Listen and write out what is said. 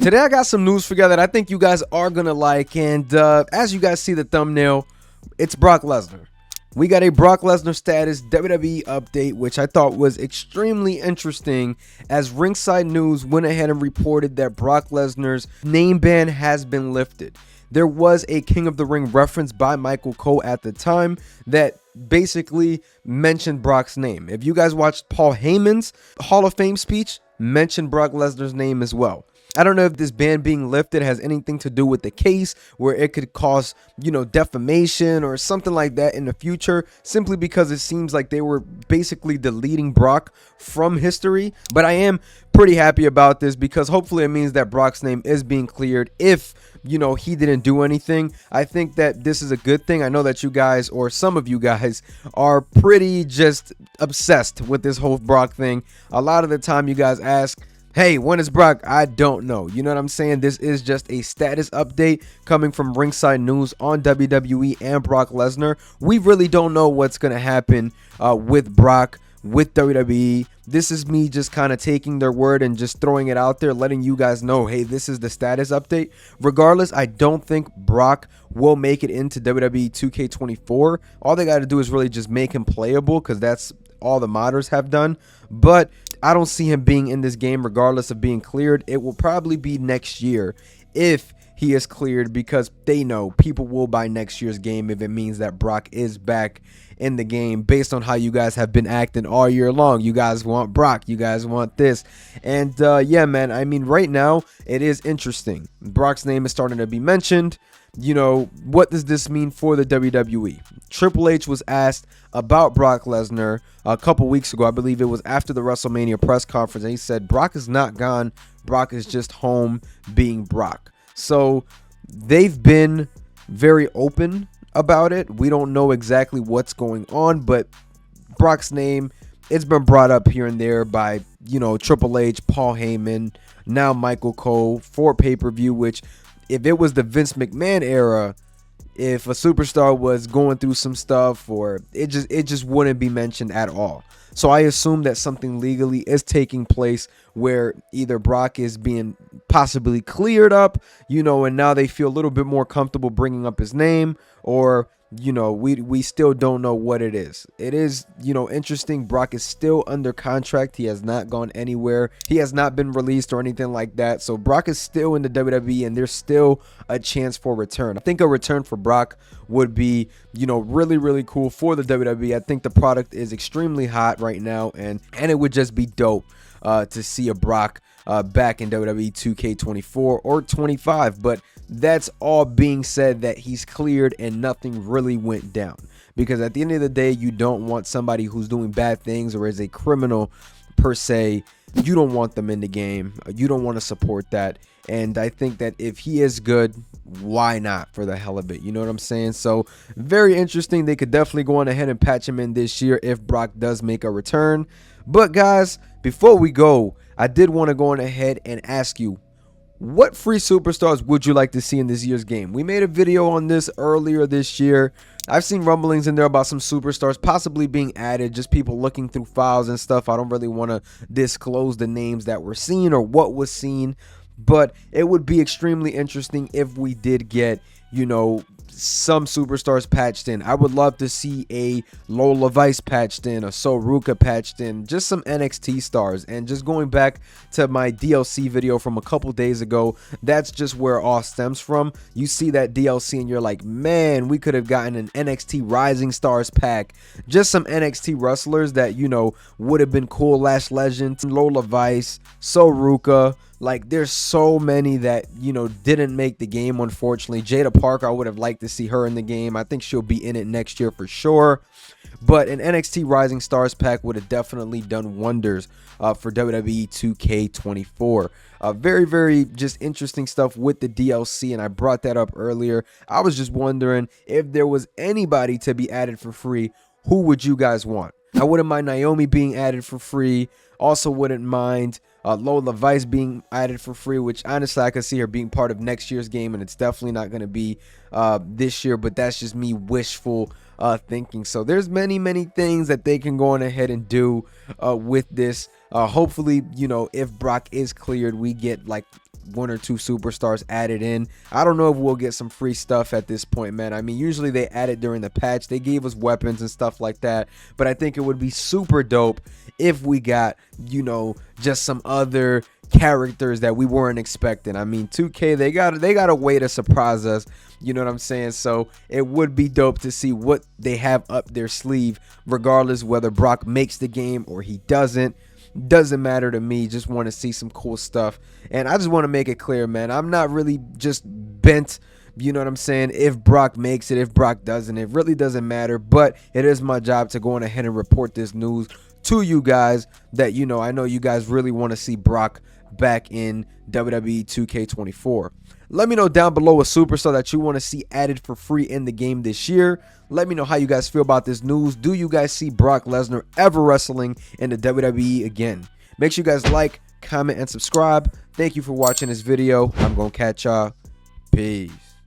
Today I got some news for you guys that I think you guys are gonna like, and as you guys see the thumbnail, it's Brock Lesnar. We got a Brock Lesnar status WWE update, which I thought was extremely interesting, as Ringside News went ahead and reported that Brock Lesnar's name ban has been lifted. There was a King of the Ring reference by Michael Cole at the time that basically mentioned Brock's name. If you guys watched Paul Heyman's Hall of Fame speech, mentioned Brock Lesnar's name as well. I don't know if this ban being lifted has anything to do with the case where it could cause, defamation or something like that in the future, simply because it seems like they were basically deleting Brock from history. But I am pretty happy about this because hopefully it means that Brock's name is being cleared if, he didn't do anything. I think that this is a good thing. I know that you guys, or some of you guys, are pretty just obsessed with this whole Brock thing. A lot of the time you guys ask, hey, when is Brock? I don't know. You know what I'm saying? This is just a status update coming from Ringside News on WWE and Brock Lesnar. We really don't know what's going to happen with Brock, with WWE. This is me just kind of taking their word and just throwing it out there, letting you guys know, hey, this is the status update. Regardless, I don't think Brock will make it into WWE 2K24. All they got to do is really just make him playable, because that's all the modders have done. But I don't see him being in this game regardless of being cleared. It will probably be next year if he is cleared, because they know people will buy next year's game if it means that Brock is back in the game, based on how you guys have been acting all year long. You guys want Brock, you guys want this, and yeah, man, I mean, right now it is interesting. Brock's name is starting to be mentioned. What does this mean for the WWE? Triple H was asked about Brock Lesnar a couple weeks ago. I believe it was after the WrestleMania press conference, and he said Brock is not gone. Brock is just home being Brock. So they've been very open about it. We don't know exactly what's going on, but Brock's name, it's been brought up here and there by, Triple H, Paul Heyman, now Michael Cole for pay-per-view, which if it was the Vince McMahon era, if a superstar was going through some stuff, or it just wouldn't be mentioned at all. So I assume that something legally is taking place where either Brock is being possibly cleared up, and now they feel a little bit more comfortable bringing up his name, or we still don't know what it is. It is, interesting. Brock is still under contract. He has not gone anywhere. He has not been released or anything like that. So Brock is still in the WWE, and there's still a chance for return. I think a return for Brock would be, really, really cool for the WWE. I think the product is extremely hot right now, and it would just be dope to see a Brock back in WWE 2K24 or 25. But that's all being said that he's cleared and nothing really went down, because at the end of the day, you don't want somebody who's doing bad things or is a criminal per se. You don't want them in the game. You don't want to support that. And I think that if he is good, why not, for the hell of it? You know what I'm saying? So very interesting. They could definitely go on ahead and patch him in this year if Brock does make a return. But guys, before we go, I did want to go on ahead and ask you, what free superstars would you like to see in this year's game? We made a video on this earlier this year. I've seen rumblings in there about some superstars possibly being added, just people looking through files and stuff. I don't really want to disclose the names that were seen or what was seen, but it would be extremely interesting if we did get, some superstars patched in. I would love to see a Lola Vice patched in, a Soruka patched in, just some NXT stars. And just going back to my DLC video from a couple days ago, that's just where it all stems from. You see that DLC and you're like, man, we could have gotten an NXT Rising Stars pack, just some NXT wrestlers that would have been cool. Lash Legend, Lola Vice, Soruka. Like, there's so many that, didn't make the game, unfortunately. Jada Parker, I would have liked to see her in the game. I think she'll be in it next year for sure. But an NXT Rising Stars pack would have definitely done wonders for WWE 2K24. Very, very just interesting stuff with the DLC, and I brought that up earlier. I was just wondering if there was anybody to be added for free. Who would you guys want? I wouldn't mind Naomi being added for free. Also wouldn't mind Lola Vice being added for free, which honestly I could see her being part of next year's game, and it's definitely not going to be this year, but that's just me wishful thinking. So there's many things that they can go on ahead and do with this. Hopefully, if Brock is cleared, we get like 1 or 2 superstars added in. I don't know if we'll get some free stuff at this point, man. I mean, usually they add it during the patch. They gave us weapons and stuff like that, but I think it would be super dope if we got, you know, just some other characters that we weren't expecting. I mean, 2K, they got a way to surprise us, you know what I'm saying? So it would be dope to see what they have up their sleeve, regardless whether Brock makes the game or he doesn't matter to me. Just want to see some cool stuff. And I just want to make it clear, man, I'm not really just bent, you know what I'm saying, if Brock makes it, if Brock doesn't. It really doesn't matter, but it is my job to go on ahead and report this news to you guys that, you know, I know you guys really want to see Brock back in WWE 2K24. Let me know down below a superstar that you want to see added for free in the game this year. Let me know how you guys feel about this news. Do you guys see Brock Lesnar ever wrestling in the WWE again? Make sure you guys like, comment, and subscribe. Thank you for watching this video. I'm gonna catch y'all. Peace.